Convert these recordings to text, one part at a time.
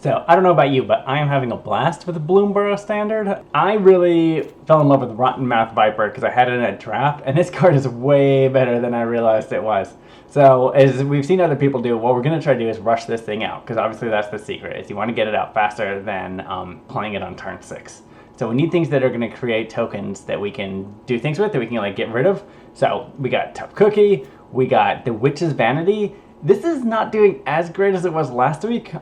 So, I don't know about you, but I am having a blast with the Bloomburrow standard. I really fell in love with Rottenmouth Viper because I had it in a draft, and this card is way better than I realized it was. So, as we've seen other people do, what we're going to try to do is rush this thing out, because obviously that's the secret, is you want to get it out faster than playing it on turn 6. So we need things that are going to create tokens that we can do things with, that we can like get rid of. So we got Tough Cookie, we got the Witch's Vanity. This is not doing as great as it was last week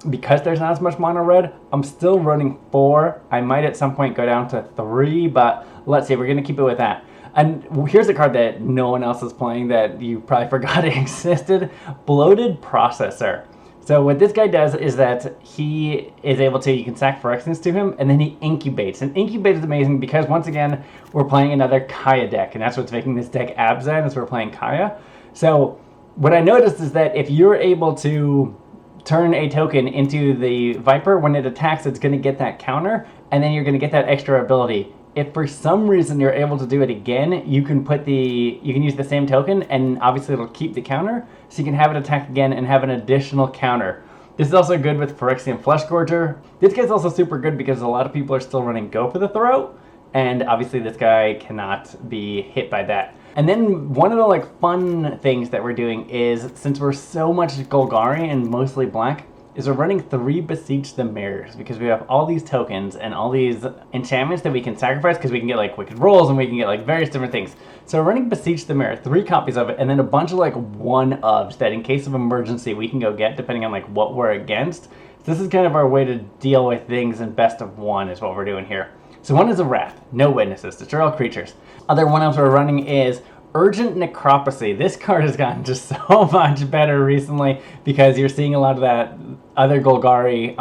because there's not as much mono red. I'm still running 4. I might at some point go down to 3, but let's see, we're going to keep it with that. And here's a card that no one else is playing that you probably forgot it existed, Bloated Processor. So what this guy does is that he is able to, you can sack Phyrexians to him, and then he incubates. And incubate is amazing because, once again, we're playing another Kaya deck, and that's what's making this deck Abzan, is we're playing Kaya. So what I noticed is that if you're able to turn a token into the Viper, when it attacks, it's going to get that counter, and then you're going to get that extra ability. If for some reason you're able to do it again, you can use the same token, and obviously it'll keep the counter, so you can have it attack again and have an additional counter. This is also good with Phyrexian Fleshgorger. This guy's also super good because a lot of people are still running Go for the Throat, and obviously this guy cannot be hit by that. And then one of the fun things that we're doing is, since we're so much Golgari and mostly black, is we're running 3 Beseech the Mirrors, because we have all these tokens and all these enchantments that we can sacrifice, because we can get Wicked Rolls and we can get various different things. So we're running Beseech the Mirror, 3 copies of it, and then a bunch of 1-ofs that in case of emergency we can go get depending on what we're against. So this is kind of our way to deal with things in best of 1 is what we're doing here. So 1 is a Wrath, no witnesses, destroy all creatures. Other 1-ofs we're running is Urgent Necropsy. This card has gotten just so much better recently because you're seeing a lot of that other Golgari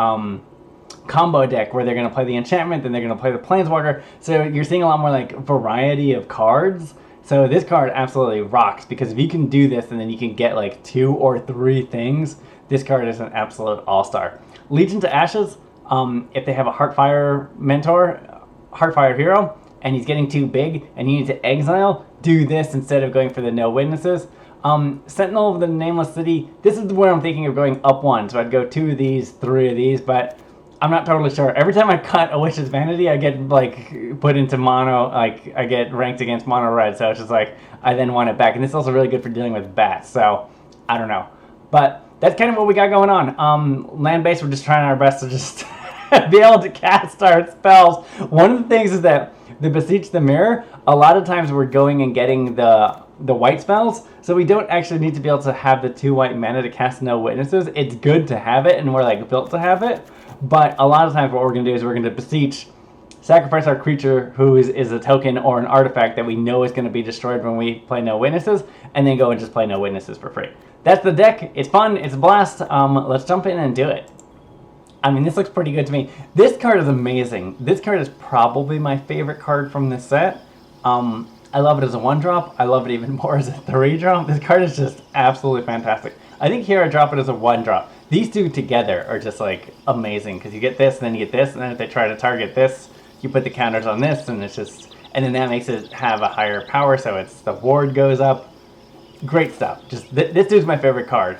combo deck where they're going to play the enchantment, then they're going to play the Planeswalker. So you're seeing a lot more variety of cards. So this card absolutely rocks because if you can do this and then you can get 2 or 3 things, this card is an absolute all-star. Legion to Ashes, if they have a Heartfire mentor, Heartfire hero, and he's getting too big and you need to exile, do this instead of going for the no witnesses. Sentinel of the Nameless City, this is where I'm thinking of going up 1, so I'd go 2 of these, 3 of these, but I'm not totally sure. Every time I cut a Witch's Vanity, I get put into mono, I get ranked against mono red, so it's just I then want it back. And this is also really good for dealing with bats, so I don't know. But that's kind of what we got going on. Land-based, we're just trying our best to just be able to cast our spells. One of the things is that the Beseech the Mirror, a lot of times we're going and getting the white spells, so we don't actually need to be able to have the 2 white mana to cast no witnesses. It's good to have it, and we're built to have it, but a lot of times what we're going to do is we're going to Beseech, sacrifice our creature who is a token or an artifact that we know is going to be destroyed when we play no witnesses, and then go and just play no witnesses for free. That's the deck. It's fun. It's a blast. Let's jump in and do it. I mean, this looks pretty good to me. This card is amazing. This card is probably my favorite card from this set. I love it as a 1-drop. I love it even more as a 3-drop. This card is just absolutely fantastic. I think here I drop it as a 1-drop. These 2 together are just amazing because you get this and then you get this, and then if they try to target this, you put the counters on this, and it's just, and then that makes it have a higher power, so it's the ward goes up. Great stuff. Just this dude's my favorite card.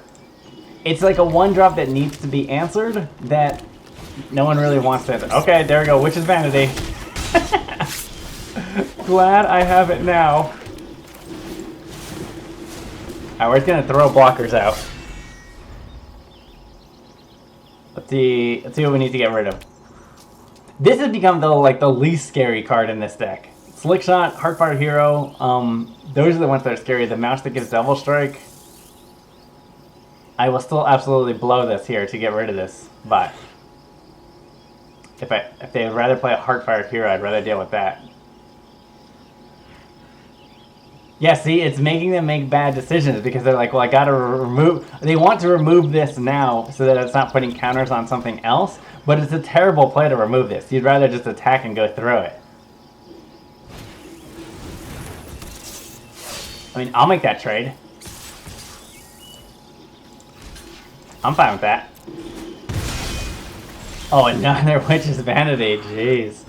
It's a 1-drop that needs to be answered that no one really wants to answer. Okay, there we go. Witch's Vanity. Glad I have it now. Alright, we're just gonna throw blockers out. Let's see what we need to get rid of. This has become the least scary card in this deck. Slickshot, Heartfire Hero, those are the ones that are scary. The mouse that gives Devil Strike. I will still absolutely blow this here to get rid of this, but if they would rather play a Heartfire Hero, I'd rather deal with that. Yeah, see, it's making them make bad decisions because they're well, I gotta remove... They want to remove this now so that it's not putting counters on something else, but it's a terrible play to remove this. You'd rather just attack and go through it. I mean, I'll make that trade. I'm fine with that. Oh, another Witch's Vanity, jeez.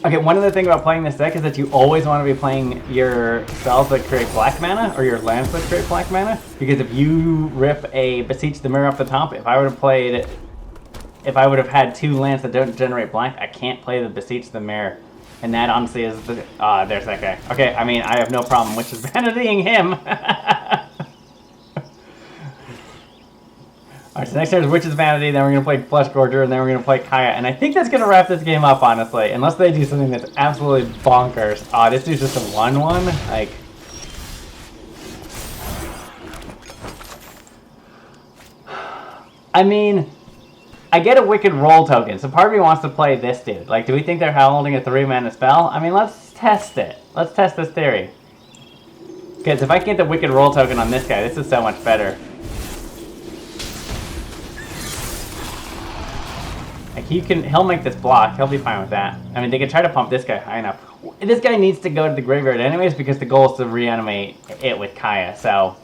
Okay, one other thing about playing this deck is that you always want to be playing your spells that create black mana, or your lands that create black mana, because if you rip a Beseech the Mirror off the top, if I would have played if I would have had 2 lands that don't generate blank, I can't play the Beseech the Mirror. And that honestly is the... there's that guy. Okay, I mean, I have no problem, which is vanitying him. Alright, so next turn is Witch's Vanity, then we're going to play Fleshgorger, and then we're going to play Kaya. And I think that's going to wrap this game up, honestly. Unless they do something that's absolutely bonkers. Aw, this dude's just a 1/1? Like... I mean... I get a Wicked Roll token, so part of me wants to play this dude. Like, do we think they're holding a 3-mana spell? I mean, let's test it. Let's test this theory. Because if I get the Wicked Roll token on this guy, this is so much better. Like, he'll make this block. He'll be fine with that. I mean, they could try to pump this guy high enough. This guy needs to go to the graveyard anyways, because the goal is to reanimate it with Kaya, so...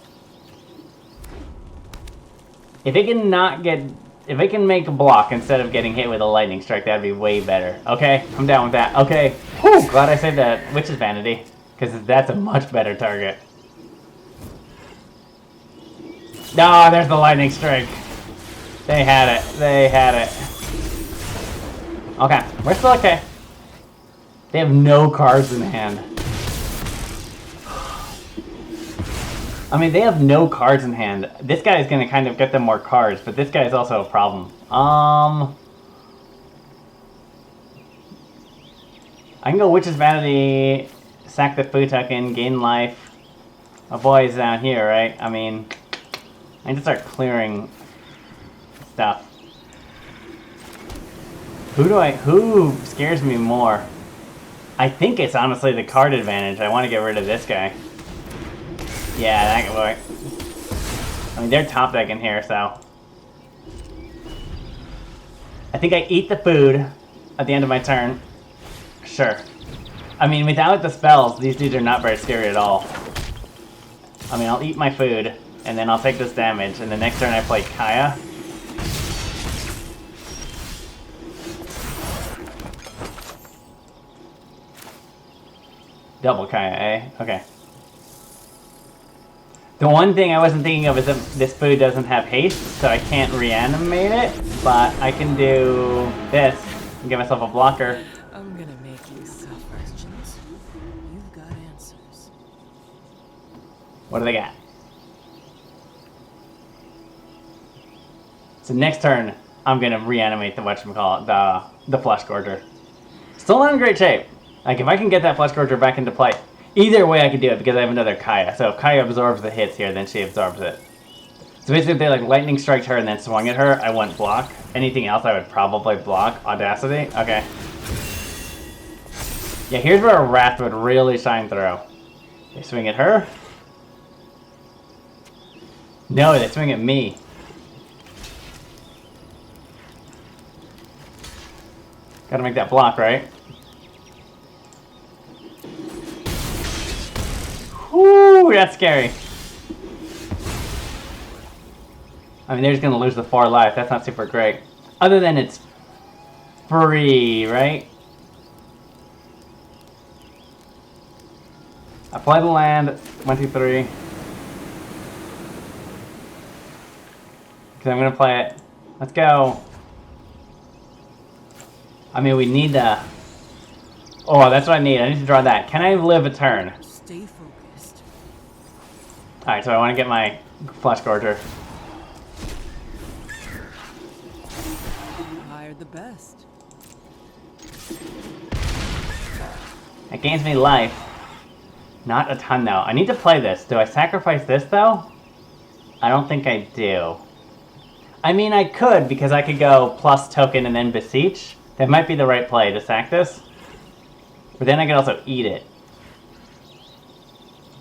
If it can not get... If it can make a block instead of getting hit with a lightning strike, that'd be way better. Okay, I'm down with that. Okay, whew, glad I saved that Witch's Vanity, because that's a much better target. No, there's the lightning strike. They had it. They had it. Okay, we're still okay. They have no cards in hand. I mean, they have no cards in hand. This guy is going to kind of get them more cards, but this guy is also a problem. I can go Witch's Vanity, sack the food token, gain life. My boy is down here, right? I mean, I need to start clearing stuff. Who scares me more? I think it's honestly the card advantage. I want to get rid of this guy. Yeah, that could work. I mean, they're top decking here, so... I think I eat the food at the end of my turn. Sure. I mean, without the spells, these dudes are not very scary at all. I mean, I'll eat my food, and then I'll take this damage, and the next turn I play Kaya. Double Kaya, eh? Okay. The one thing I wasn't thinking of is that this food doesn't have haste, so I can't reanimate it, but I can do this and give myself a blocker. I'm gonna make you suffer. Questions. You've got answers. What do they got? So next turn, I'm gonna reanimate the whatchamacallit, the Fleshgorger. Still not in great shape. Like, if I can get that Fleshgorger back into play, either way I can do it because I have another Kaya. So if Kaya absorbs the hits here, then she absorbs it. So basically if they like lightning striked her and then swung at her, I wouldn't block. Anything else I would probably block. Audacity? Okay. Yeah, here's where a Wrath would really shine through. They swing at her. No, they swing at me. Gotta make that block, right? Whoo, that's scary. I mean, they're just gonna lose the 4 life. That's not super great. Other than it's free, right? I play the land. 1, 2, 3. Because I'm gonna play it. Let's go. I mean, we need the... Oh, that's what I need. I need to draw that. Can I live a turn? Stay focused. Alright, so I want to get my Fleshgorger. Hired the best. It gains me life. Not a ton, though. I need to play this. Do I sacrifice this, though? I don't think I do. I mean, I could, because I could go plus token and then Beseech. That might be the right play to sack this. But then I could also eat it.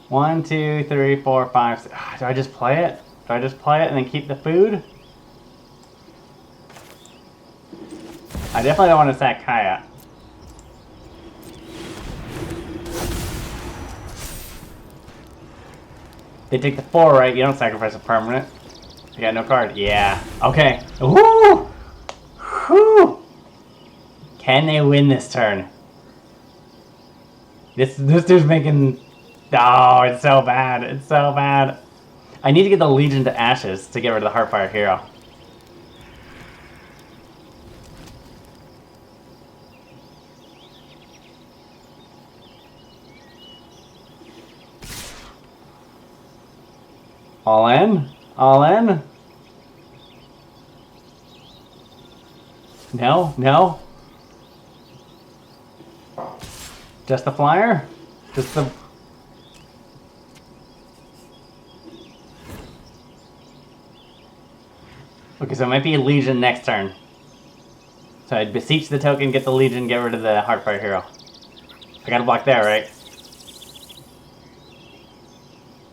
1, 2, 3, 4, 5, 6. Do I just play it? Do I just play it and then keep the food? I definitely don't want to sack Kaya. They take the 4, right? You don't sacrifice a permanent. You got no card. Yeah. Okay. Woo! Whew! Can they win this turn? This dude's making... Oh, it's so bad. It's so bad. I need to get the Legion to Ashes to get rid of the Heartfire Hero. All in? All in? No? No? Just the flyer? Just the... Okay, so it might be a Legion next turn. So I'd beseech the token, get the Legion, get rid of the Heartfire hero. I gotta block there, right?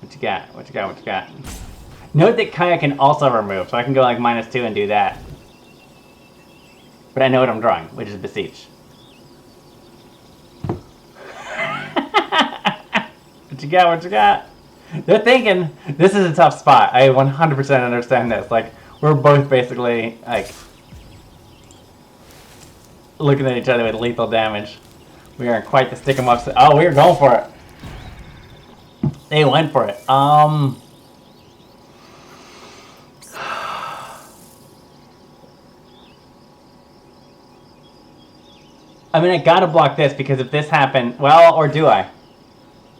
What you got? What you got? What you got? Note that Kaya can also remove, so I can go like -2 and do that. But I know what I'm drawing, which is Beseech. What you got? What you got? They're thinking, this is a tough spot. I 100% understand this. Like, we're both basically, like, looking at each other with lethal damage. We aren't quite the stick 'em ups. Oh, we were going for it. They went for it. I mean, I gotta block this because if this happened, well, or do I?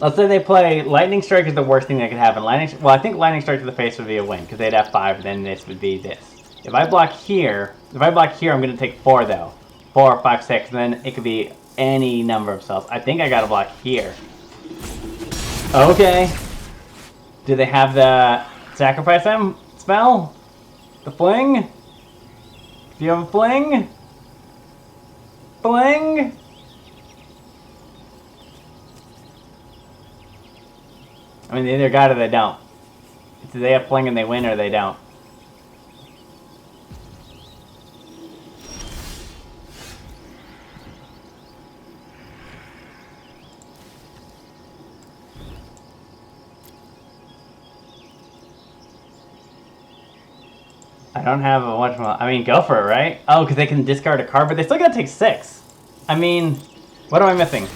Let's say they play Lightning Strike is the worst thing that could happen. Well, I think Lightning Strike to the face would be a win because they'd have 5, then this would be this. If I block here, I'm gonna take 4 though. 4, 5, 6, and then it could be any number of spells. I think I gotta block here. Okay. Do they have the sacrifice them spell? The fling? Do you have a fling? Fling? I mean, they either got it or they don't. Do they have fling and they win or they don't? I don't have a whatchamacallit. I mean, go for it, right? Oh, because they can discard a card, but they still gotta take 6. I mean, what am I missing?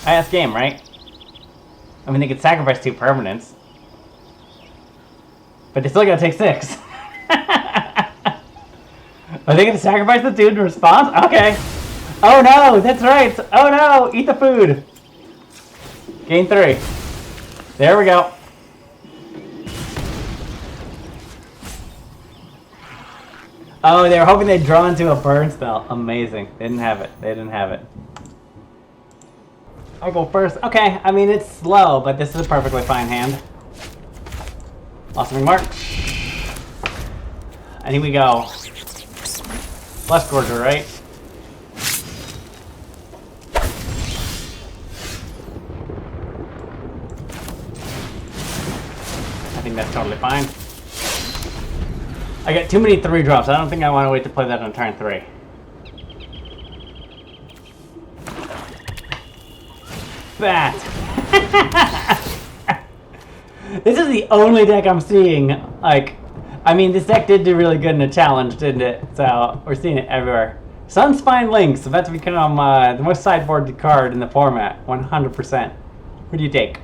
I asked game, right? I mean, they could sacrifice 2 permanents. But they still gotta take 6. Are they gonna sacrifice the dude in response? Okay. Oh no, that's right. Oh no, eat the food. Gain 3. There we go. Oh, they were hoping they'd draw into a burn spell. Amazing. They didn't have it. They didn't have it. I'll go first. Okay, I mean, it's slow, but this is a perfectly fine hand. Blooming Marsh. And here we go. Fleshgorger, right? I think that's totally fine. I got too many 3 drops. I don't think I want to wait to play that on turn 3. That. This is the only deck I'm seeing. Like, I mean, this deck did do really good in a challenge, didn't it? So we're seeing it everywhere. Sunspine Lynx about to become the most sideboarded card in the format. 100%. What do you take?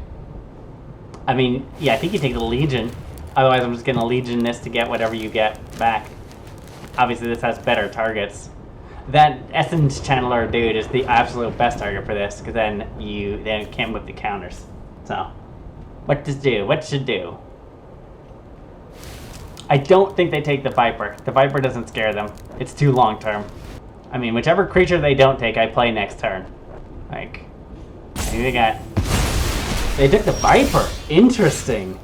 I mean, yeah, I think you take the Legion. Otherwise, I'm just going to Legion this to get whatever you get back. Obviously, this has better targets. That Essence Channeler dude is the absolute best target for this, because then you can't move the counters. So, what to do? What should do? I don't think they take the Viper. The Viper doesn't scare them. It's too long term. I mean, whichever creature they don't take, I play next turn. Like, maybe they took the Viper. Interesting.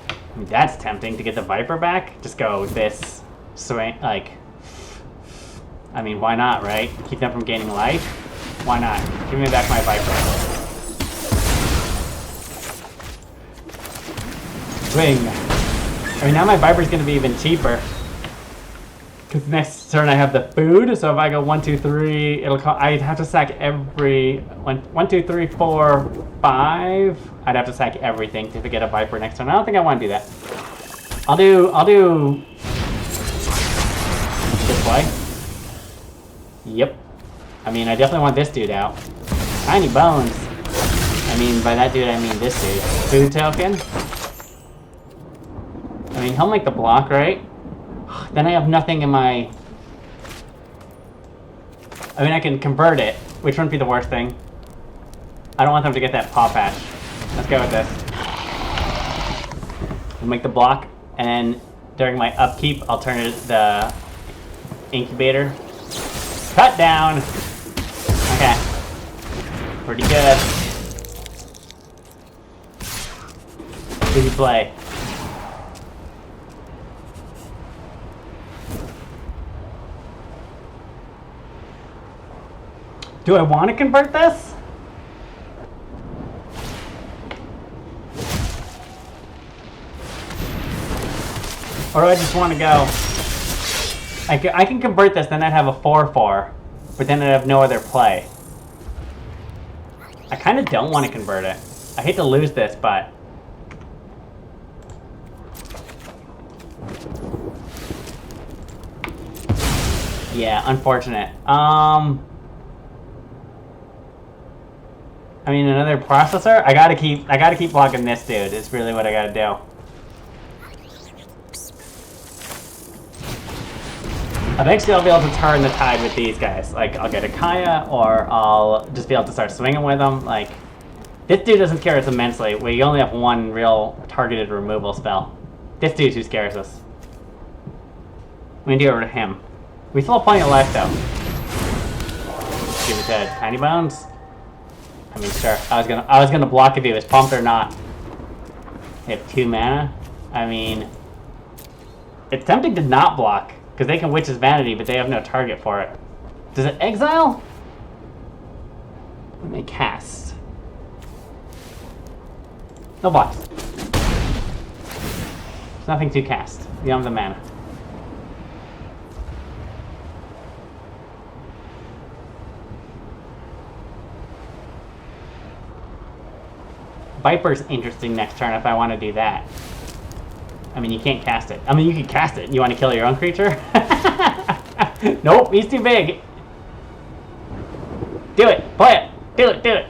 I mean, that's tempting to get the Viper back. Just go with this swing, like, I mean, why not, right? Keep them from gaining life? Why not? Give me back my Viper. Swing. I mean, now my Viper's gonna be even cheaper. Because next turn I have the food, so if I go 1, 2, 3, I'd have to sack every 1, 2, 3, 4, 5. I'd have to sack everything to get a Viper next turn. I don't think I want to do that. I'll do this way. Yep. I mean, I definitely want this dude out. Tiny bones. I mean, by that dude I mean this dude. Food token. I mean, he'll make the block, right? Then I have nothing in my... I mean, I can convert it, which wouldn't be the worst thing. I don't want them to get that Pawpatch. Let's go with this. We'll make the block, and then during my upkeep, I'll turn it the incubator. Cut down! Okay. Pretty good. Easy play. Do I want to convert this? Or do I just want to go? I can convert this, then I'd have a 4/4, but then I'd have no other play. I kind of don't want to convert it. I hate to lose this, but... yeah, unfortunate. I mean, another processor? I gotta keep blocking this dude, is really what I gotta do. Eventually I'll be able to turn the tide with these guys. Like, I'll get a Kaya, or I'll just be able to start swinging with them. Like, this dude doesn't scare us immensely. We only have one real targeted removal spell. This dude's who scares us. We can do it to him. We still have plenty of life, though. Give it to Tiny Bones. I mean, sure. I was gonna block if he was pumped or not. They have 2 mana. I mean, it's tempting to not block, because they can Witch's Vanity, but they have no target for it. Does it exile? Let me cast. No blocks. There's nothing to cast. You don't have the mana. Viper's interesting next turn if I want to do that. I mean, you can't cast it. I mean, you can cast it. You want to kill your own creature? Nope, he's too big. Do it. Play it. Do it. Do it.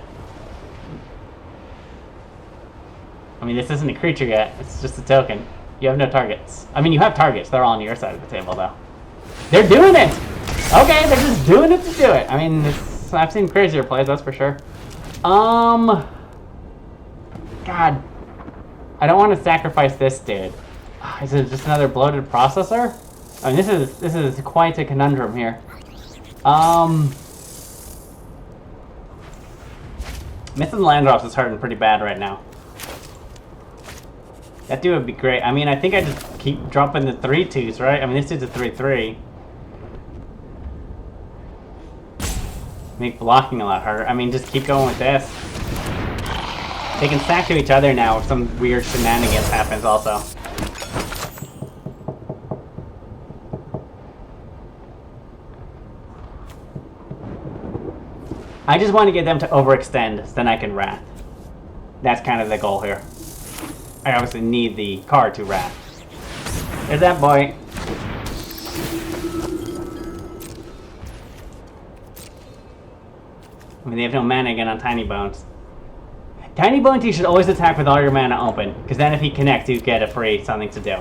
I mean, this isn't a creature yet. It's just a token. You have no targets. I mean, you have targets. They're all on your side of the table, though. They're doing it! Okay, they're just doing it to do it. I mean, I've seen crazier plays, that's for sure. God. I don't want to sacrifice this dude. Is it just another bloated processor? I mean, this is quite a conundrum here. Missing Landrops is hurting pretty bad right now. That dude would be great. I mean, I think I just keep dropping the 3/2s, right? I mean, this dude's a 3/3. Make blocking a lot harder. I mean, just keep going with this. They can stack to each other now if some weird shenanigans happens also. I just want to get them to overextend so then I can Wrath. That's kind of the goal here. I obviously need the card to Wrath. There's that boy. I mean, they have no mana again on Tiny Bones. Tiny Bones, you should always attack with all your mana open, because then if he connects, you get a free something to do.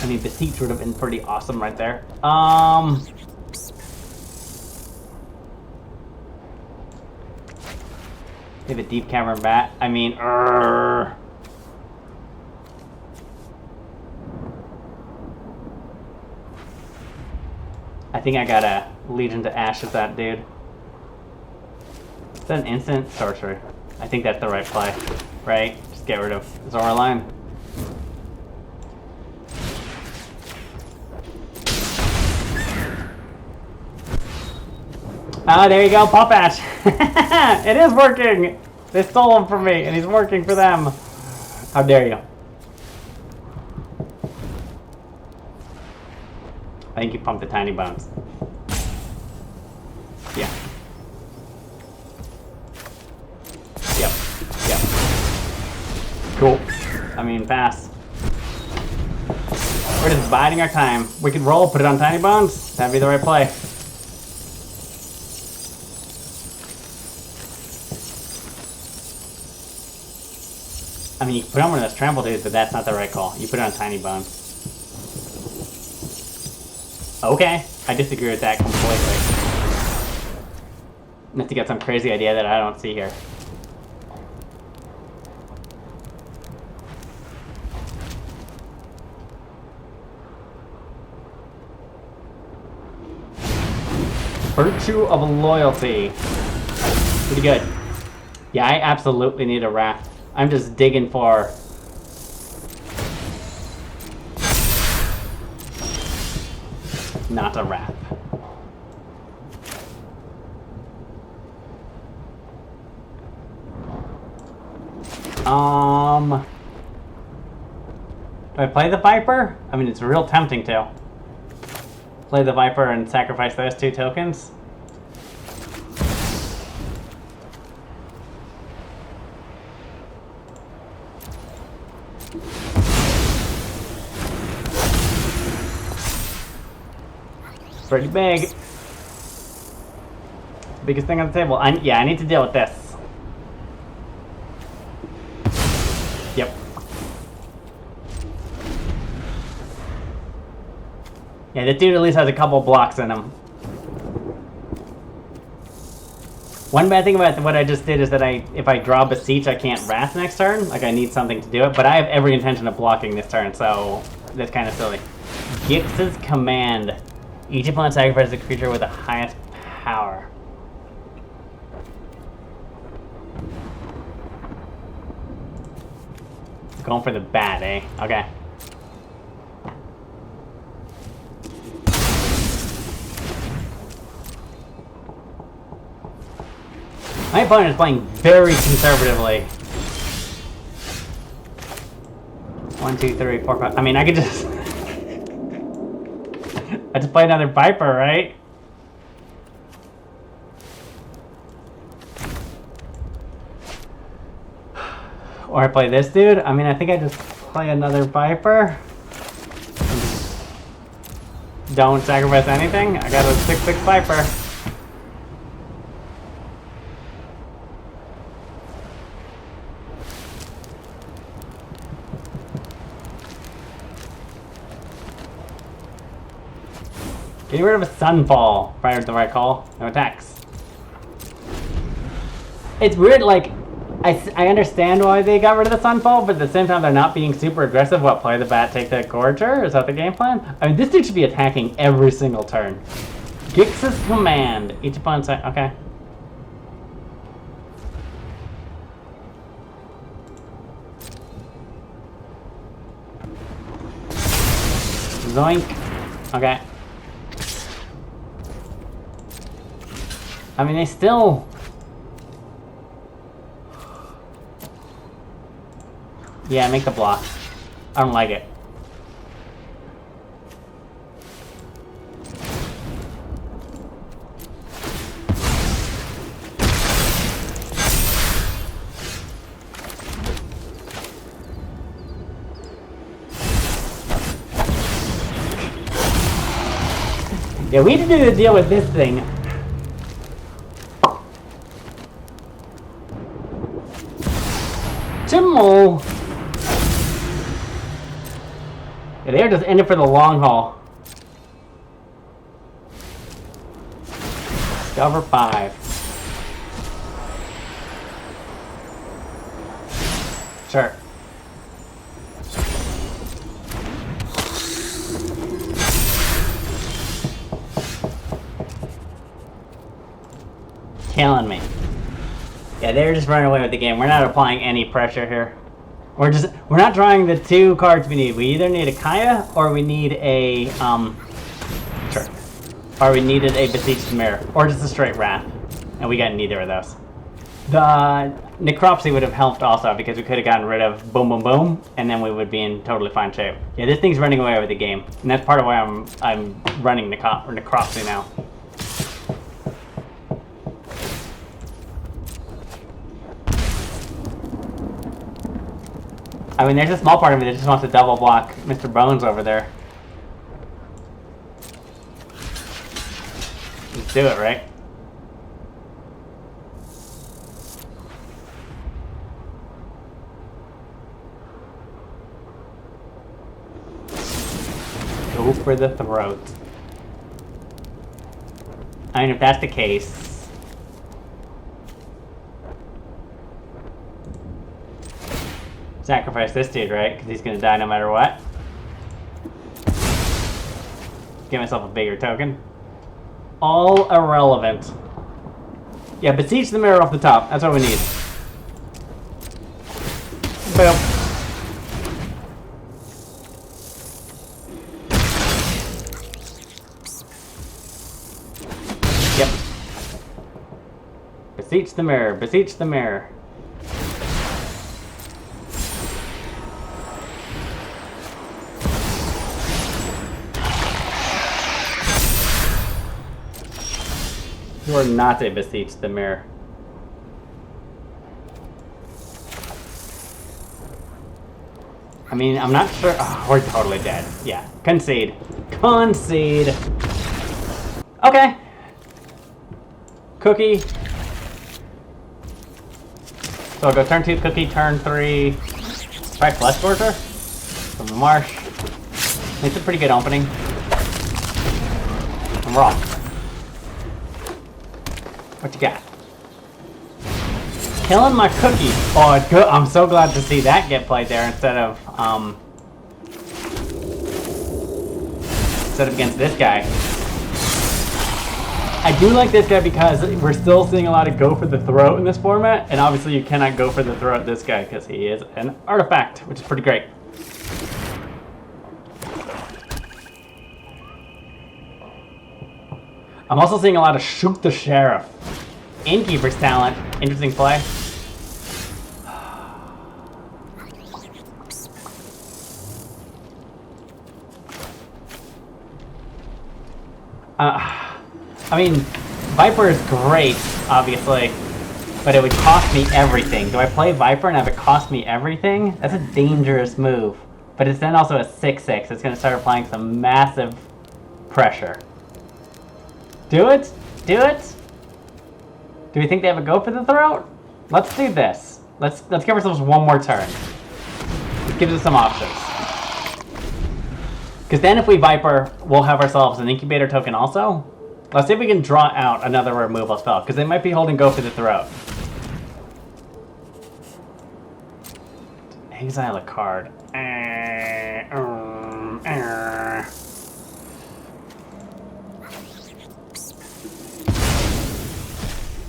I mean, Beseech would have been pretty awesome right there. They have a Deep Cavern Bat. I mean, I think I got a Legion to Ash with that dude. Is that an instant? Sorcery. I think that's the right play, right? Just get rid of Zoraline. Ah, there you go, Pawpatch. It is working. They stole him from me, and he's working for them. How dare you? I think you pumped the Tiny Bones. Yeah. Yep. Yep. Cool. I mean, pass. We're just biding our time. We could roll, put it on Tiny Bones. That'd be the right play. I mean, you put on one of those trample dudes, but that's not the right call. You put it on Tiny Bones. Okay, I disagree with that completely. Unless you got some crazy idea that I don't see here. Virtue of Loyalty. Pretty good. Yeah, I absolutely need a wrath. I'm just digging for... not a wrath. Do I play the Viper? I mean, it's real tempting to. Play the Viper and sacrifice those 2 tokens. Pretty big. Biggest thing on the table. Yeah, I need to deal with this. Yep. Yeah, this dude at least has a couple blocks in him. One bad thing about what I just did is that if I draw Beseech, I can't Wrath next turn. Like, I need something to do it, but I have every intention of blocking this turn, so that's kind of silly. Gix's Command. Each opponent sacrifices a creature with the highest power. Going for the bat, eh? Okay. My opponent is playing very conservatively. 1, 2, 3, 4, 5. I mean, I could just... I just play another Viper, right? Or I play this dude. I mean, I think I just play another Viper. Don't sacrifice anything. I got a 6/6 Viper. Getting rid of a Sunfall. Fire the right call. No attacks. It's weird, like, I understand why they got rid of the Sunfall, but at the same time they're not being super aggressive. What, play the bat, take the Gorger? Is that the game plan? I mean, this dude should be attacking every single turn. Gix's Command. Each opponent say, okay. Zoink. Okay. I mean, they still... Yeah, make the block. I don't like it. Yeah, we need to do the deal with this thing. Chimmel! Yeah, they're just in it for the long haul. Discover 5. Sure. Killing me. Yeah, they're just running away with the game. We're not applying any pressure here. We're not drawing the 2 cards we need. We either need a Kaya or we need a sure. Or we needed a Beseech the Mirror. Or just a straight Wrath. And we got neither of those. The Necropsy would have helped also because we could have gotten rid of boom boom boom and then we would be in totally fine shape. Yeah, this thing's running away with the game. And that's part of why I'm running Necropsy now. I mean, there's a small part of me that just wants to double block Mr. Bones over there. Let's do it, right? Go for the throat. I mean, if that's the case... Sacrifice this dude, right? Because he's going to die no matter what. Give myself a bigger token. all irrelevant. Yeah, Beseech the Mirror off the top. That's what we need. Boom. Yep. Beseech the Mirror. Beseech the Mirror. You are not a Beseech the Mirror. I mean, I'm not sure. Oh, we're totally dead. Yeah. Concede. Concede. Okay. Cookie. So I'll go turn 2, Cookie, turn 3. Try Fleshgorger. Blooming Marsh. It's a pretty good opening. I'm raw. What you got? Killing my Cookie. Oh, good. I'm so glad to see that get played there instead of against this guy. I do like this guy because we're still seeing a lot of go for the throat in this format, and obviously you cannot go for the throat this guy because he is an artifact, which is pretty great. I'm also seeing a lot of Shoot the Sheriff. Innkeeper's talent. Interesting play. I mean, Viper is great, obviously, but it would cost me everything. Do I play Viper and have it cost me everything? That's a dangerous move. But it's then also a 6/6. It's going to start applying some massive pressure. Do it? Do it? Do we think they have a go for the throat? Let's do this. Let's give ourselves one more turn. It gives us some options. Because then if we Viper, we'll have ourselves an incubator token also. Let's see if we can draw out another removal spell, because they might be holding go for the throat. Exile a card.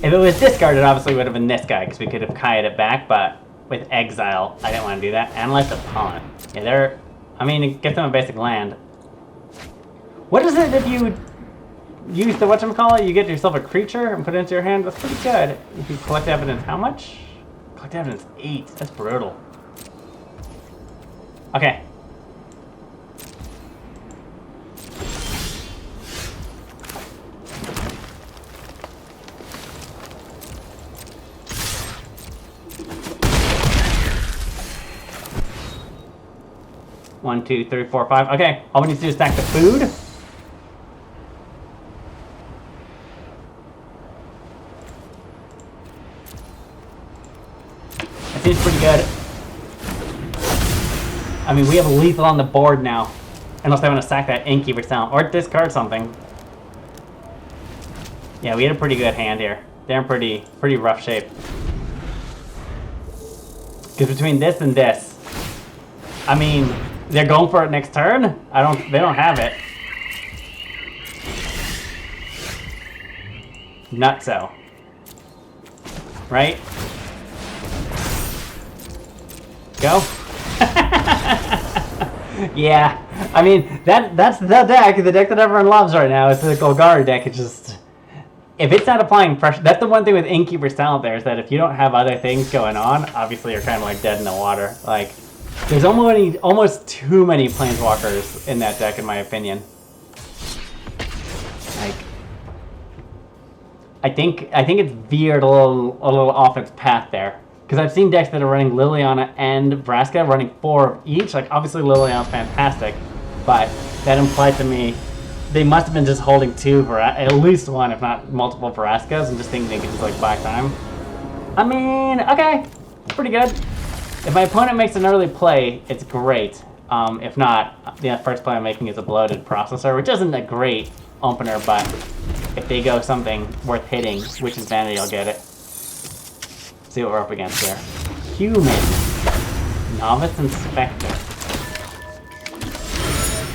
If it was discarded, obviously it would have been this guy, because we could have kited it back, but with exile, I didn't want to do that. Analyze the opponent. Yeah, they're... I mean, it gets them a basic land. What is it if you use the whatchamacallit, you get yourself a creature and put it into your hand? That's pretty good. If you collect evidence, how much? Collect evidence 8. That's brutal. Okay. One, two, three, four, five. Okay, all we need to do is stack the food. That seems pretty good. I mean, we have a lethal on the board now. Unless they want to sack that Innkeeper sound. Or discard something. Yeah, we had a pretty good hand here. They're in pretty rough shape. Because between this and this, I mean... They're going for it next turn? They don't have it. Nutso. Right? Go? Yeah. I mean, that's the deck that everyone loves right now. It's the Golgari deck. It's just... If it's not applying pressure... That's the one thing with Innkeeper's talent there, is that if you don't have other things going on, obviously you're kind of like dead in the water. Like... There's almost too many planeswalkers in that deck, in my opinion. Like, I think it's veered a little off its path there. Because I've seen decks that are running Liliana and Vraska running 4 of each. Like, obviously Liliana's fantastic, but that implied to me they must have been just holding 2 at least 1, if not multiple Vraskas, and just thinking they could just like buy time. I mean, okay, pretty good. If my opponent makes an early play, it's great. If not, the first play I'm making is a Bloated Processor, which isn't a great opener, but if they go something worth hitting, which is Vanity, I'll get it. See what we're up against here. Human. Novice Inspector.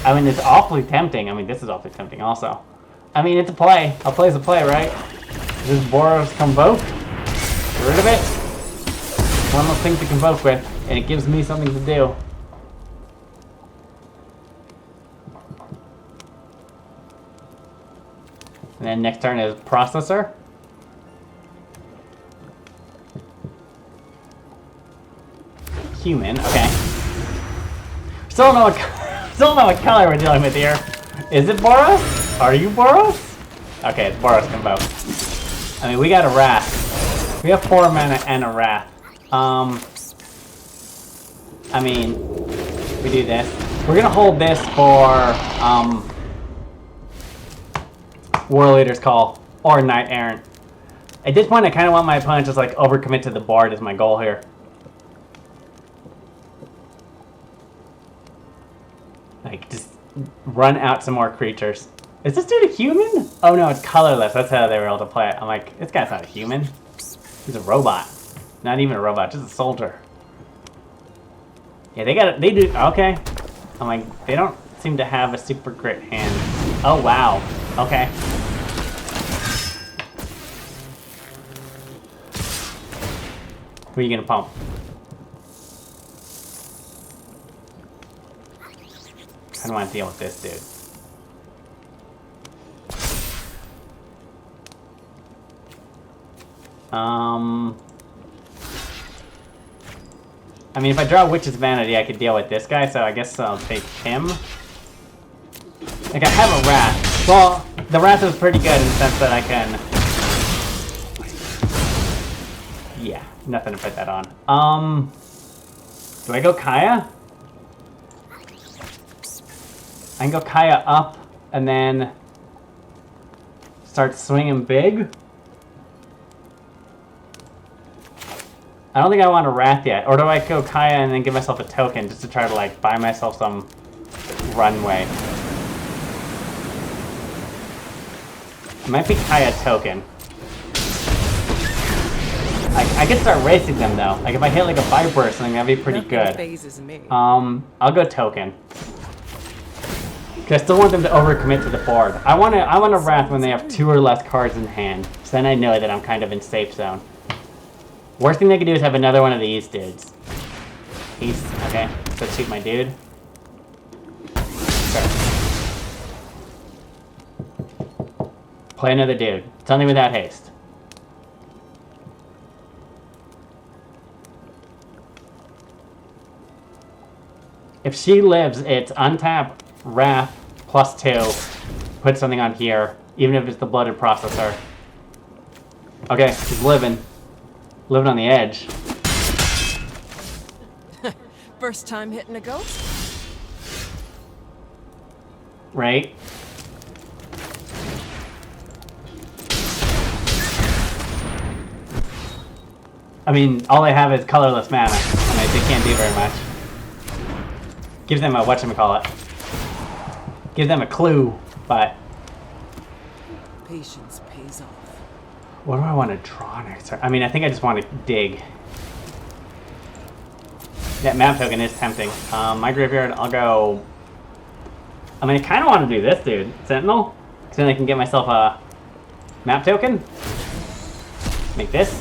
I mean, it's awfully tempting. I mean, this is awfully tempting also. I mean, it's a play. A play's a play, right? Does Boros convoke? Get rid of it. One less thing to convoke with, and it gives me something to do. And then next turn is Processor. Human, okay. Still don't know what color we're dealing with here. Is it Boros? Are you Boros? Okay, it's Boros convoke. I mean, we got a Wrath. We have 4 mana and a Wrath. I mean, we do this. We're gonna hold this for War Leader's Call or Knight Errant. At this point, I kind of want my opponent just like overcommit to the board is my goal here. Like, just run out some more creatures. Is this dude a human? Oh no, it's colorless. That's how they were able to play it. I'm like, this guy's not a human. He's a robot. Not even a robot, just a soldier. Yeah, they do, okay. I'm like, they don't seem to have a super great hand. Oh wow, okay. Who are you gonna pump? I don't want to deal with this dude. I mean, if I draw Witch's Vanity, I could deal with this guy, so I guess I'll take him. Like, I have a Wrath. Well, the Wrath is pretty good in the sense that I can... Yeah, nothing to put that on. Do I go Kaya? I can go Kaya up, and then... start swinging big? I don't think I want a Wrath yet. Or do I go Kaya and then give myself a token just to try to like buy myself some runway? It might be Kaya token. I could start racing them though. Like if I hit like a Viper or something, that'd be pretty good. Phases me. I'll go token. Cause I still want them to overcommit to the board. I want a Wrath when they have 2 or less cards in hand. So then I know that I'm kind of in safe zone. Worst thing they could do is have another one of these dudes. He's okay. Let's shoot my dude. Sure. Play another dude. Something without haste. If she lives, it's untap, Wrath, +2. Put something on here, even if it's the Bloated Processor. Okay, she's living. Living on the edge. First time hitting a ghost? Right? I mean, all they have is colorless mana. I mean, they can't do very much. Gives them a whatchamacallit. Gives them a clue, but... Patience pays off. What do I want to draw next turn? I mean, I think I just want to dig. That map token is tempting. My graveyard, I'll go... I mean, I kind of want to do this, dude. Sentinel. So then I can get myself a map token. Make this.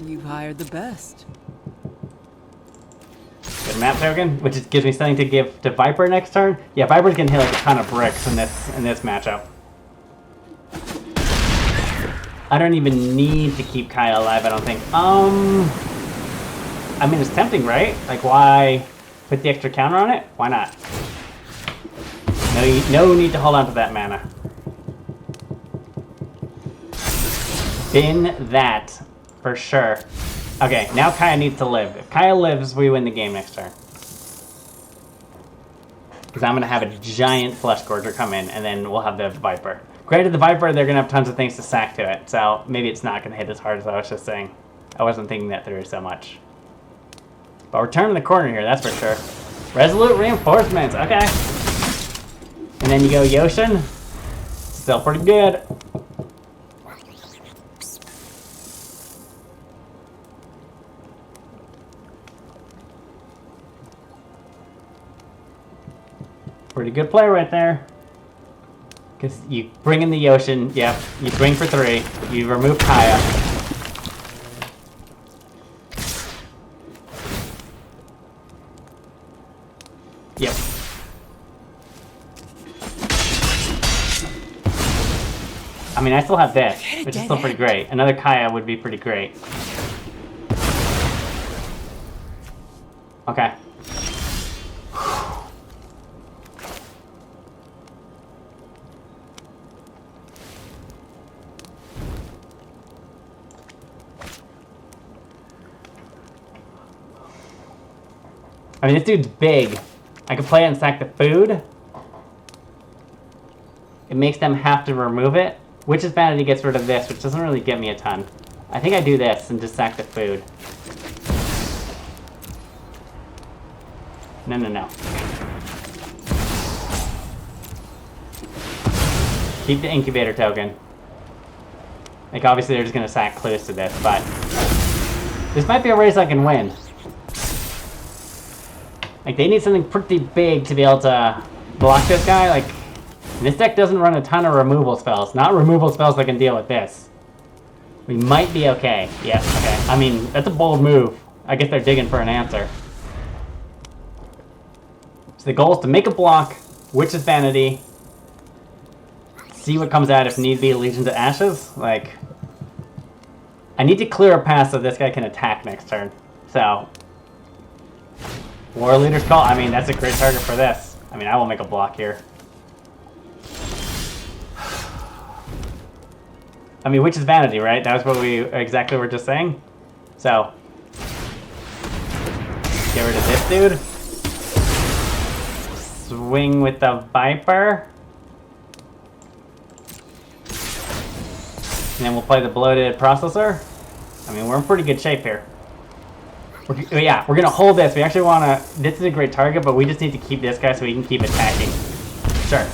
You've hired the best. Good map token, which gives me something to give to Viper next turn. Yeah, Viper's gonna hit like a ton of bricks in this matchup. I don't even need to keep Kaya alive, I don't think. I mean, it's tempting, right? Like, why put the extra counter on it? Why not? No need to hold on to that mana. Bin that, for sure. Okay, now Kaya needs to live. If Kaya lives, we win the game next turn. Because I'm going to have a giant Fleshgorger come in, and then we'll have the Viper. Granted, the Viper, they're going to have tons of things to sack to it, so maybe it's not going to hit as hard as I was just saying. I wasn't thinking that through so much. But we're turning the corner here, that's for sure. Resolute Reinforcements, okay. And then you go Yoshin. Still pretty good. Pretty good play right there. Because you bring in the ocean, yep, you swing for 3, you remove Kaya. Yep. I mean, I still have this, which is still pretty great. Another Kaya would be pretty great. Okay. I mean, this dude's big. I could play it and stack the food. It makes them have to remove it. Witch's Vanity gets rid of this, which doesn't really get me a ton. I think I do this and just stack the food. No, no, no. Keep the incubator token. Like, obviously they're just gonna sack clues to this, but... this might be a race I can win. Like, they need something pretty big to be able to block this guy. Like, this deck doesn't run a ton of removal spells. Not removal spells that can deal with this. We might be okay. Yeah, okay. I mean, that's a bold move. I guess they're digging for an answer. So the goal is to make a block, Witch's Vanity, see what comes out if need be, Legions of Ashes. Like, I need to clear a path so this guy can attack next turn. So, War Leader's Call, I mean, that's a great target for this. I mean, I will make a block here. I mean, Witch's Vanity, right? That was what we exactly were just saying. So, get rid of this dude. Swing with the Viper. And then we'll play the Bloated Processor. I mean, we're in pretty good shape here. Yeah, we're gonna hold this. We actually wanna... this is a great target, but we just need to keep this guy so we can keep attacking. Sure.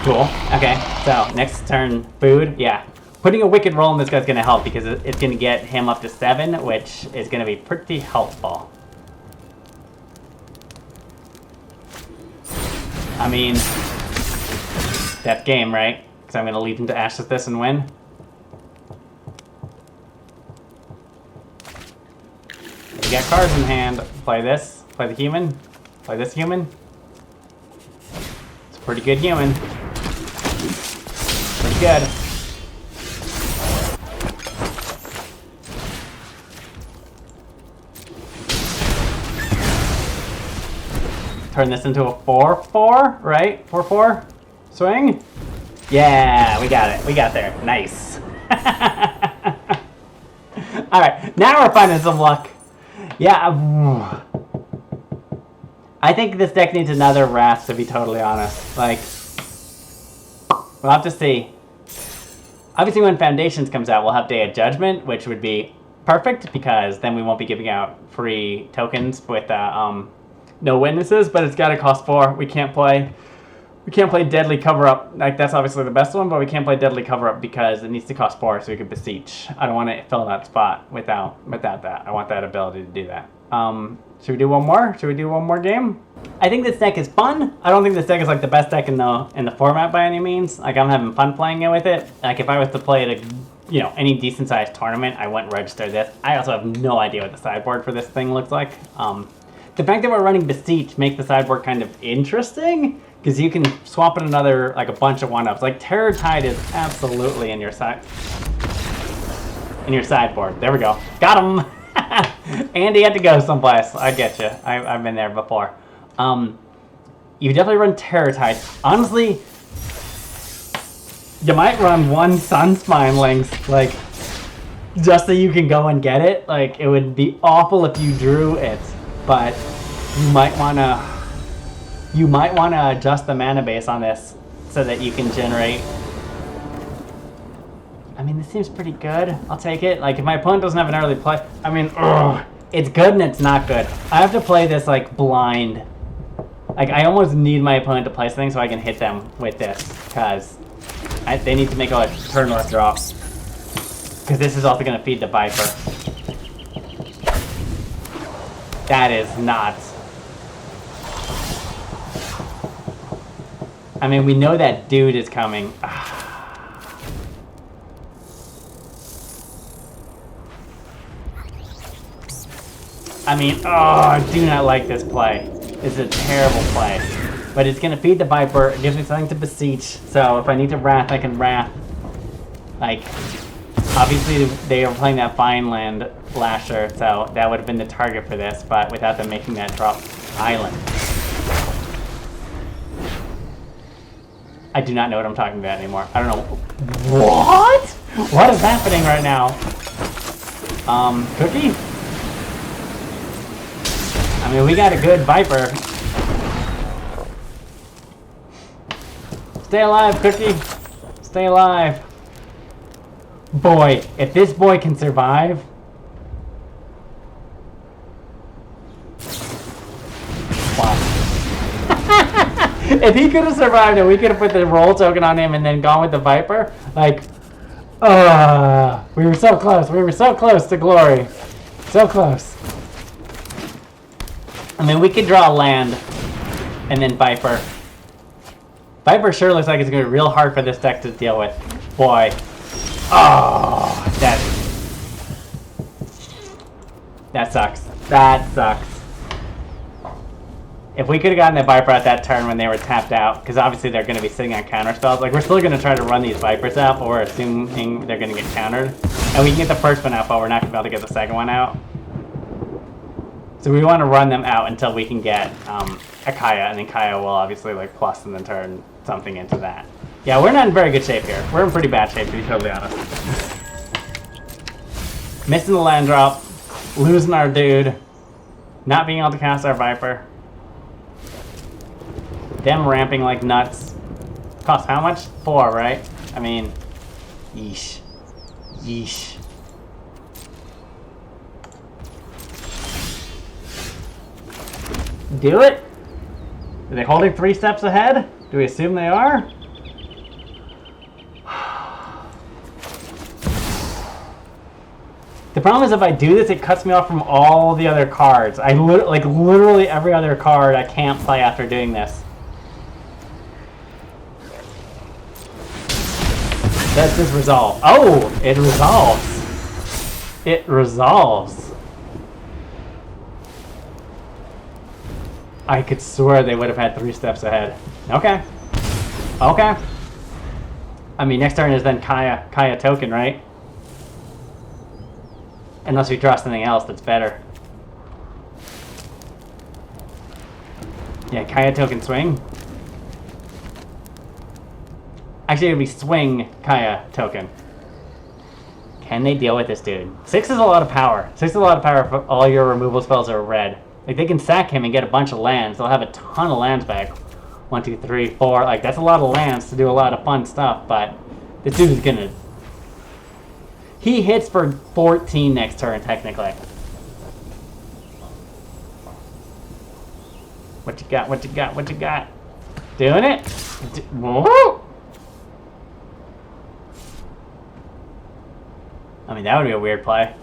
Cool. Okay, so next turn, food. Yeah. Putting a Wicked Roll in this guy's gonna help because it's gonna get him up to 7, which is gonna be pretty helpful. I mean, that's game, right? Because I'm going to lead him to Ashes this and win. We got cards in hand. Play this. Play the human. Play this human. It's a pretty good human. Pretty good. Turn this into a 4-4, right? 4-4? Swing? Yeah, we got it. We got there. Nice. Alright, now we're finding some luck. Yeah. I think this deck needs another Wrath, to be totally honest. Like, we'll have to see. Obviously, when Foundations comes out, we'll have Day of Judgment, which would be perfect, because then we won't be giving out free tokens with, no witnesses, but it's got to cost 4. We can't play Deadly Cover-Up. Like, that's obviously the best one, but we can't play Deadly Cover-Up because it needs to cost 4 so we can Beseech. I don't want to fill that spot without that. I want that ability to do that. Should we do one more? Should we do one more game? I think this deck is fun. I don't think this deck is like the best deck in the format by any means. Like, I'm having fun playing it with it. Like, if I was to play it at any decent sized tournament, I wouldn't register this. I also have no idea what the sideboard for this thing looks like. The fact that we're running Beseech makes the sideboard kind of interesting, because you can swap in a bunch of 1-ups. Like, Terror Tide is absolutely in your sideboard. There we go. Got him! Andy had to go someplace. I get you. I've been there before. You definitely run Terror Tide. Honestly, you might run 1 Sunspinelings, like, just so you can go and get it. Like, it would be awful if you drew it. But you might wanna adjust the mana base on this so that you can generate. I mean, this seems pretty good. I'll take it. Like, if my opponent doesn't have an early play, I mean, it's good and it's not good. I have to play this like blind. Like, I almost need my opponent to play something so I can hit them with this, because they need to make a turn north drop. Because this is also going to feed the Viper. That is nuts. I mean, we know that dude is coming. I mean, oh, I do not like this play. It's a terrible play. But it's gonna feed the Viper, it gives me something to beseech, so if I need to Wrath, I can Wrath. Like, obviously they are playing that Vineland Lasher, so that would have been the target for this, but without them making that drop Island. I do not know what I'm talking about anymore. I don't know. What? What is happening right now? Cookie? I mean, we got a good Viper. Stay alive, Cookie. Stay alive. Boy, if this boy can survive. Wow. If he could have survived and we could have put the roll token on him and then gone with the Viper, like, we were so close. We were so close to glory. So close. I mean, we could draw land and then Viper. Viper sure looks like it's going to be real hard for this deck to deal with. Boy. Oh, that sucks. That sucks. If we could have gotten the Viper at that turn when they were tapped out, because obviously they're going to be sitting on counter spells. Like, we're still going to try to run these Vipers out, but we're assuming they're going to get countered. And we can get the first one out, but we're not going to be able to get the second one out. So we want to run them out until we can get a Kaya, and then Kaya will obviously like plus and then turn something into that. Yeah, we're not in very good shape here. We're in pretty bad shape, to be totally honest. Missing the land drop, losing our dude, not being able to cast our Viper. Them ramping like nuts. Cost how much? 4, right? I mean, yeesh. Yeesh. Do it? Are they holding 3 steps ahead? Do we assume they are? The problem is if I do this, it cuts me off from all the other cards. I literally every other card I can't play after doing this. That's just resolve. Oh, it resolves. It resolves. I could swear they would have had 3 steps ahead. Okay. Okay. I mean, next turn is then Kaya token, right? Unless we draw something else that's better. Yeah, Kaya token swing. Actually, it'd be swing Kaya token. Can they deal with this dude? 6 is a lot of power. 6 is a lot of power if all your removal spells are red. Like, they can sack him and get a bunch of lands. They'll have a ton of lands back. 1, 2, 3, 4. Like, that's a lot of lands to do a lot of fun stuff, but this dude is gonna... He hits for 14 next turn, technically. What you got? What you got? What you got? Doing it? Whoa! I mean, that would be a weird play.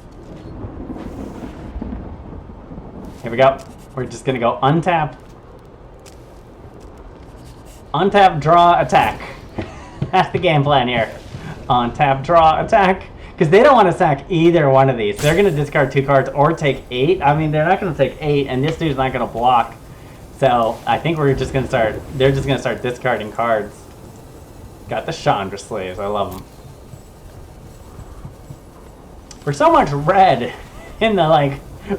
Here we go. We're just gonna go untap. Untap, draw, attack. That's the game plan here. Untap, draw, attack. Because they don't want to sack either one of these. They're going to discard 2 cards or take 8. I mean, they're not going to take 8, and this dude's not going to block. So I think we're just going to start... They're just going to start discarding cards. Got the Chandra Slaves. I love them. For so much red in the, like,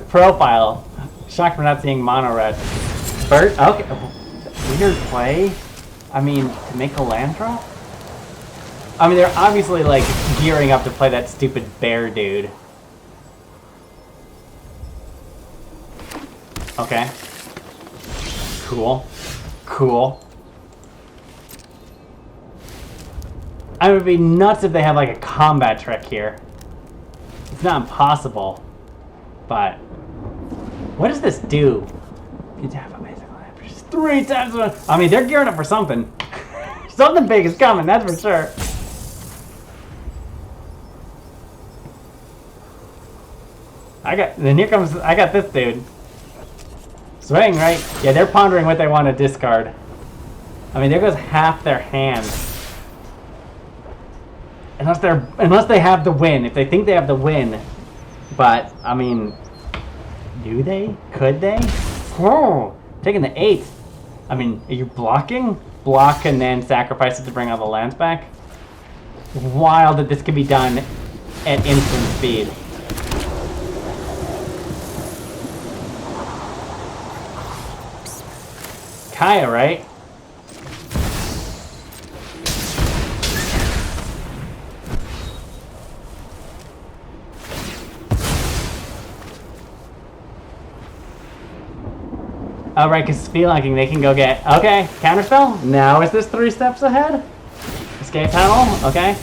profile. Shocked we're not seeing mono red. Bert? Okay. Weird play. I mean, to make a land drop? I mean, they're obviously, like, gearing up to play that stupid bear dude. Okay. Cool. Cool. I would be nuts if they have, like, a combat trick here. It's not impossible. But... what does this do? You have amazing leverage. 3 times... I mean, they're gearing up for something. Something big is coming, that's for sure. Then here comes, I got this dude. Swing, right? Yeah, they're pondering what they want to discard. I mean, there goes half their hand. Unless they have the win. If they think they have the win. But, I mean, do they? Could they? Oh, taking the 8. I mean, are you blocking? Block and then sacrifice it to bring all the lands back? Wild that this could be done at instant speed. Kaya, right? Oh, right, because spelunking, they can go get... Okay, counterspell? Now is this 3 steps ahead? Escape panel? Okay.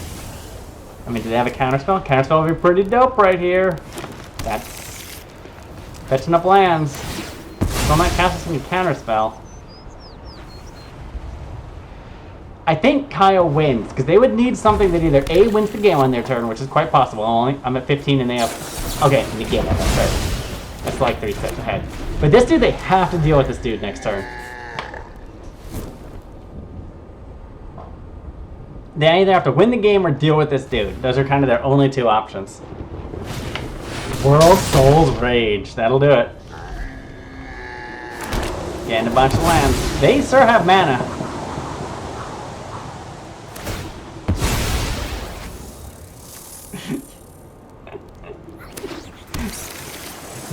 I mean, do they have a counterspell? Counterspell would be pretty dope right here. That's... fetching up lands. So I might cast some counterspell. I think Kyle wins, because they would need something that either A, wins the game on their turn, which is quite possible. I'm at 15 and they have... Okay, negate on their turn. That's like 3 steps ahead. But this dude, they have to deal with this dude next turn. They either have to win the game or deal with this dude. Those are kind of their only 2 options. World Soul's Rage. That'll do it. Getting a bunch of lands. They sure have mana.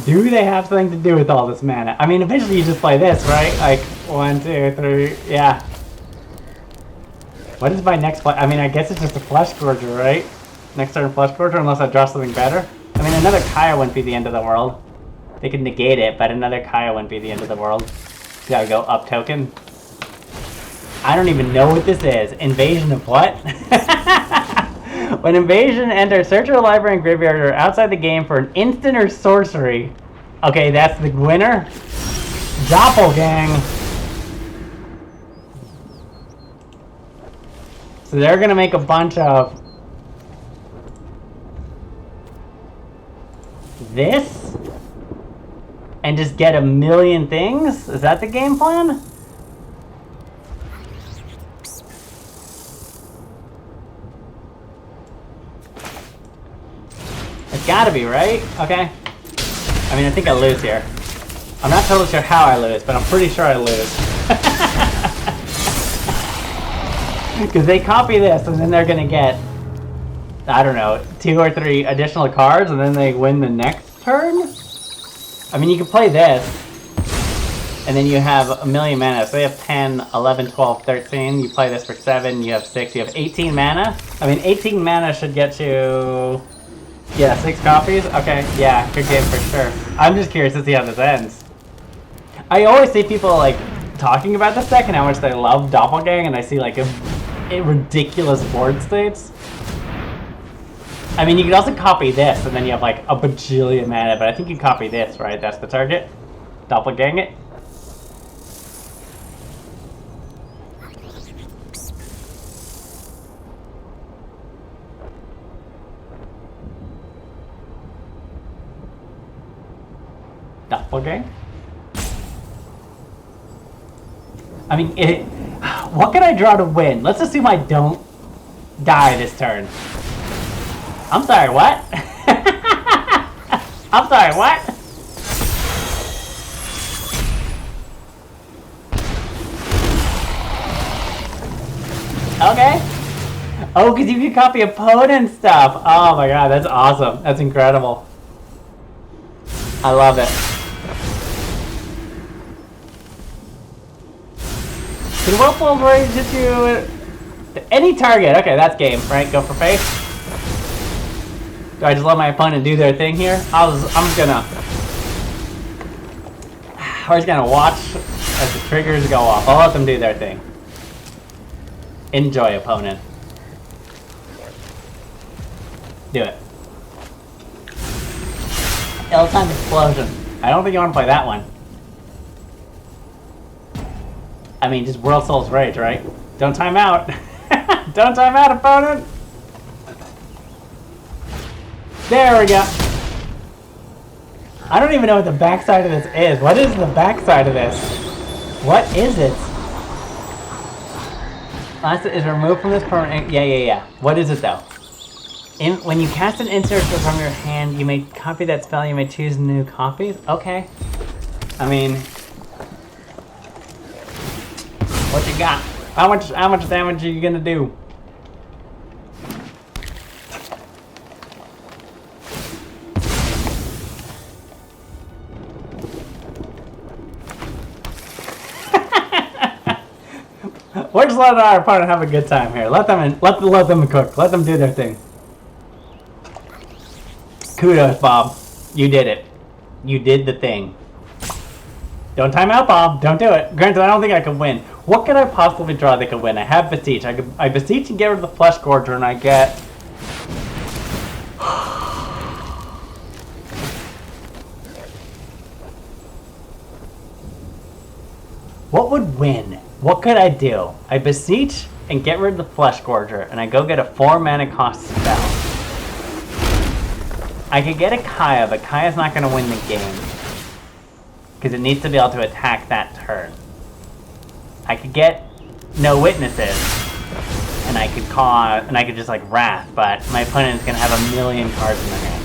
Do they have something to do with all this mana? I mean, eventually you just play this, right? Like, 1, 2, 3, yeah. What is my next play? I mean, I guess it's just a Fleshgorger, right? Next turn Fleshgorger, unless I draw something better. I mean, another Kaya wouldn't be the end of the world. They could negate it, but another Kaya wouldn't be the end of the world. You gotta go up token. I don't even know what this is. Invasion of what? When invasion enters, search your library and graveyard or outside the game for an instant or sorcery. Okay, that's the winner. Doppelgang. So they're gonna make a bunch of this and just get a million things? Is that the game plan? Gotta be, right? Okay. I mean, I think I lose here. I'm not totally sure how I lose, but I'm pretty sure I lose. Because they copy this, and then they're gonna get, I don't know, 2 or 3 additional cards, and then they win the next turn? I mean, you can play this, and then you have a million mana. So they have 10, 11, 12, 13. You play this for 7, you have 6, you have 18 mana. I mean, 18 mana should get you... Yeah, 6 copies? Okay, yeah, good game for sure. I'm just curious to see how this ends. I always see people, like, talking about this deck and how much they love Doppelgang, and I see, like, a ridiculous board states. I mean, you could also copy this, and then you have, like, a bajillion mana, but I think you copy this, right? That's the target? Doppelgang it? Doppelgang? I mean, what can I draw to win? Let's assume I don't die this turn. I'm sorry, what? I'm sorry, what? Okay. Oh, because you can copy opponent stuff. Oh my god, that's awesome. That's incredible. I love it. Can Whirlpool Rage hit you to any target? Okay, that's game, right? Go for face. Do I just let my opponent do their thing here? I'm just gonna watch as the triggers go off. I'll let them do their thing. Enjoy, opponent. Do it. Ill-timed explosion. I don't think you want to play that one. I mean, just World Soul's Rage, right? Don't time out. Don't time out, opponent. There we go. I don't even know what the backside of this is. What is the backside of this? What is it? Last is removed from this permanent. Yeah. What is it though? When you cast an insert from your hand, you may copy that spell. You may choose new copies. Okay. I mean, what you got? How much damage are you gonna do? We're just letting our opponent have a good time here. Let them cook. Let them do their thing. Kudos, Bob. You did it. You did the thing. Don't time out, Bob. Don't do it. Granted, I don't think I could win. What could I possibly draw that could win? I have Beseech. I Beseech and get rid of the Fleshgorger, and I get... What would win? What could I do? I Beseech and get rid of the Fleshgorger, and I go get a 4 mana cost spell. I could get a Kaya, but Kaya's not going to win the game. Because it needs to be able to attack that turn. I could get no witnesses, and I could just like Wrath, but my opponent is going to have a million cards in their hand.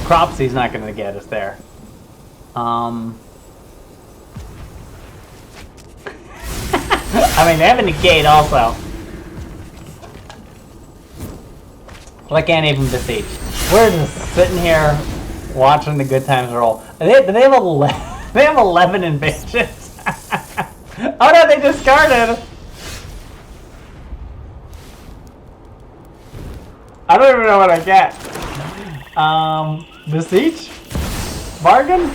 Necropsy's not going to get us there. I mean, they have a negate also. Well, I can't even Beseech. We're just sitting here watching the good times roll. Do they have 11? They have 11 invasions. Oh no, they discarded. I don't even know what I get. Beseech? Bargain?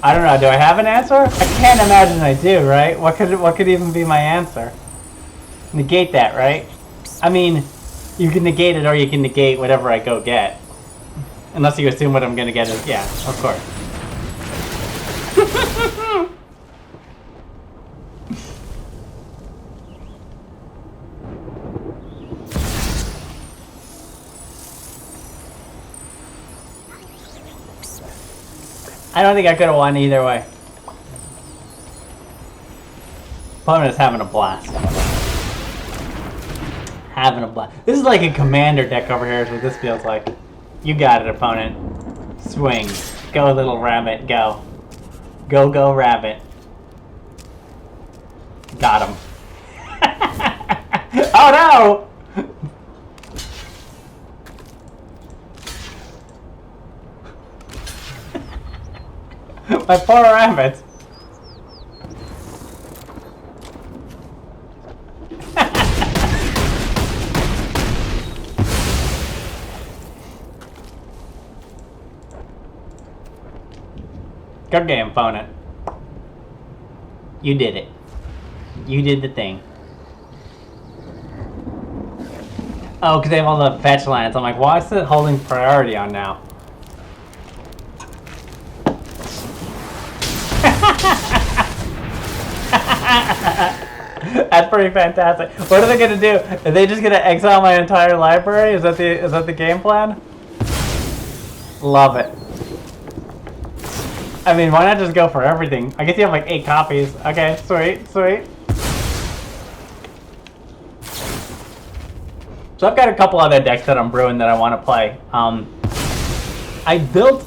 I don't know. Do I have an answer? I can't imagine I do, right? What could even be my answer? Negate that, right? I mean, you can negate it or you can negate whatever I go get. Unless you assume what I'm gonna get is, yeah, of course. I don't think I could have won either way. Opponent is having a blast. Having a blast. This is like a commander deck over here is what this feels like. You got it, opponent. Swing. Go, little rabbit. Go. Go, go, rabbit. Got him. Oh no! My poor rabbit. Good game, opponent. You did it. You did the thing. Oh, because they have all the fetch lands. I'm like, why is it holding priority on now? That's pretty fantastic. What are they gonna do? Are they just gonna exile my entire library? Is that the game plan? Love it. I mean, why not just go for everything? I guess you have like 8 copies. Okay, sweet, sweet. So I've got a couple other decks that I'm brewing that I want to play. I built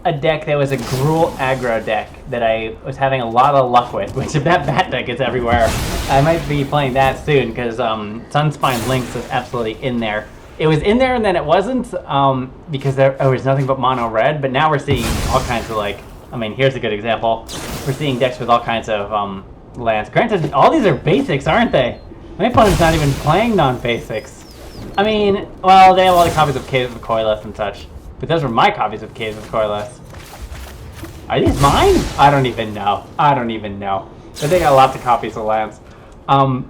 a deck that was a Gruul aggro deck that I was having a lot of luck with, which if that bat deck is everywhere, I might be playing that soon because Sunspine Lynx is absolutely in there. It was in there and then it wasn't because there was nothing but mono red, but now we're seeing all kinds of like, I mean, here's a good example. We're seeing decks with all kinds of lands. Granted, all these are basics, aren't they? My opponent's not even playing non-basics. I mean, well, they have all the copies of Caves of Koilos and such. But those were my copies of Caves of Koilos. Are these mine? I don't even know. I don't even know. But they got lots of copies of lands. So I'm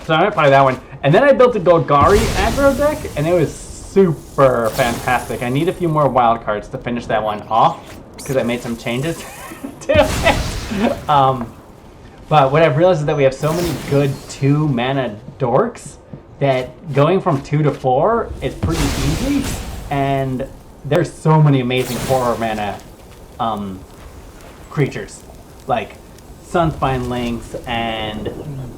gonna play that one. And then I built a Golgari aggro deck, and it was super fantastic. I need a few more wild cards to finish that one off, because I made some changes to it. But what I've realized is that we have so many good 2 mana dorks that going from 2 to 4 is pretty easy, and there's so many amazing 4 mana creatures, like Sunspine Lynx and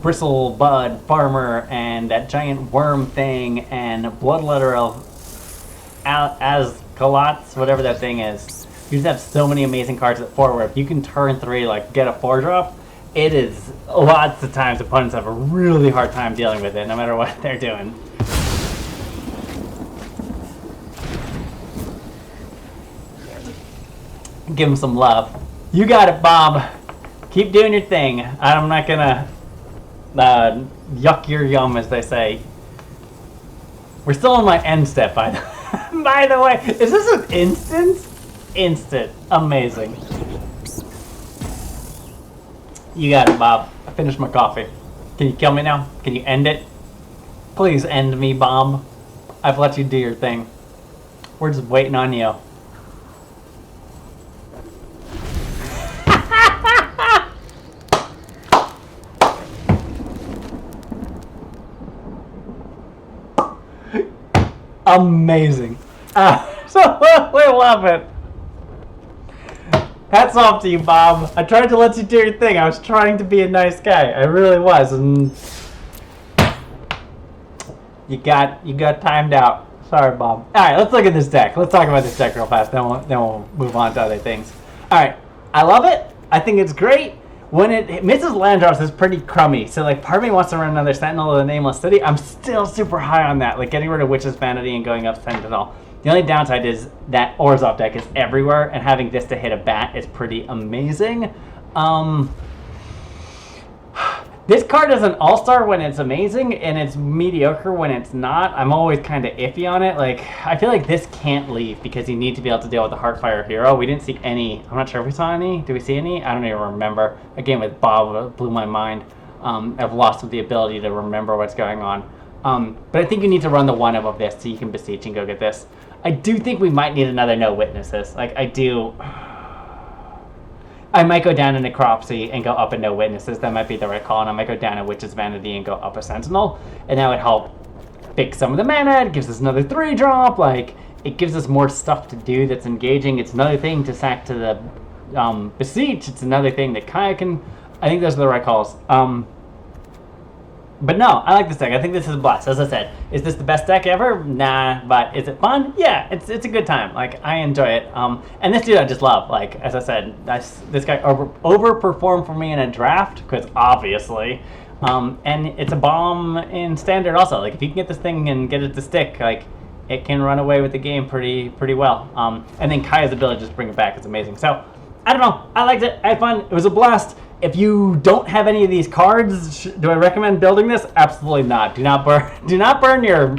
Bristlebud Farmer and that giant worm thing and Bloodletter of Ascalots, whatever that thing is. You just have so many amazing cards at 4 where if you can turn 3, like get a 4-drop, it is lots of times opponents have a really hard time dealing with it, no matter what they're doing. Give them some love. You got it, Bob. Keep doing your thing. I'm not gonna yuck your yum, as they say. We're still on my end step, by the way. Is this an instant? Instant. Amazing. You got it, Bob. I finished my coffee. Can you kill me now? Can you end it? Please end me, Bob. I've let you do your thing. We're just waiting on you. Amazing. Absolutely love it. Hats off to you, Bob. I tried to let you do your thing. I was trying to be a nice guy. I really was, and you got timed out. Sorry, Bob. All right, let's look at this deck. Let's talk about this deck real fast. Then we'll move on to other things. All right, I love it. I think it's great. When it misses land drops, it's pretty crummy. So like, part of me wants to run another Sentinel of the Nameless City. I'm still super high on that. Like getting rid of Witch's Vanity and going up Sentinel. The only downside is that Orzhov deck is everywhere, and having this to hit a bat is pretty amazing. This card is an all-star when it's amazing, and it's mediocre when it's not. I'm always kind of iffy on it. Like, I feel like this can't leave because you need to be able to deal with the Heartfire Hero. We didn't see any. I'm not sure if we saw any. Did we see any? I don't even remember. Again, with Bob, it blew my mind. I've lost the ability to remember what's going on. But I think you need to run the one of this so you can Beseech and go get this. I do think we might need another No Witnesses. Like, I do. I might go down a Necropsy and go up a No Witnesses. That might be the right call. And I might go down a Witch's Vanity and go up a Sentinel. And that would help fix some of the mana. It gives us another 3-drop. Like, it gives us more stuff to do that's engaging. It's another thing to sack to the Beseech. It's another thing that Kaya can. I think those are the right calls. But no, I like this deck. I think this is a blast. As I said, is this the best deck ever? Nah, but is it fun? Yeah, it's a good time. Like, I enjoy it. And this dude I just love. Like, as I said, this guy overperformed for me in a draft, because obviously. And it's a bomb in standard also. Like, if you can get this thing and get it to stick, like, it can run away with the game pretty well. And then Kaya's ability to just bring it back is amazing. So, I don't know. I liked it. I had fun. It was a blast. If you don't have any of these cards, do I recommend building this? Absolutely not. Do not burn your,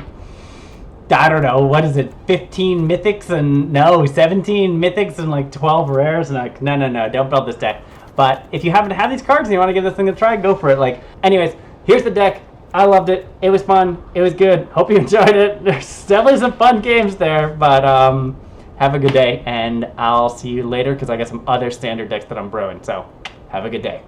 I don't know, what is it, 15 mythics and, no, 17 mythics and like 12 rares? And like, no, don't build this deck. But if you happen to have these cards and you want to give this thing a try, go for it. Like, anyways, here's the deck. I loved it. It was fun. It was good. Hope you enjoyed it. There's definitely some fun games there, but have a good day, and I'll see you later because I got some other standard decks that I'm brewing. So, have a good day.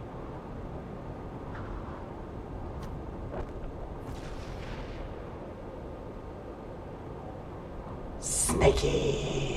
Snaky.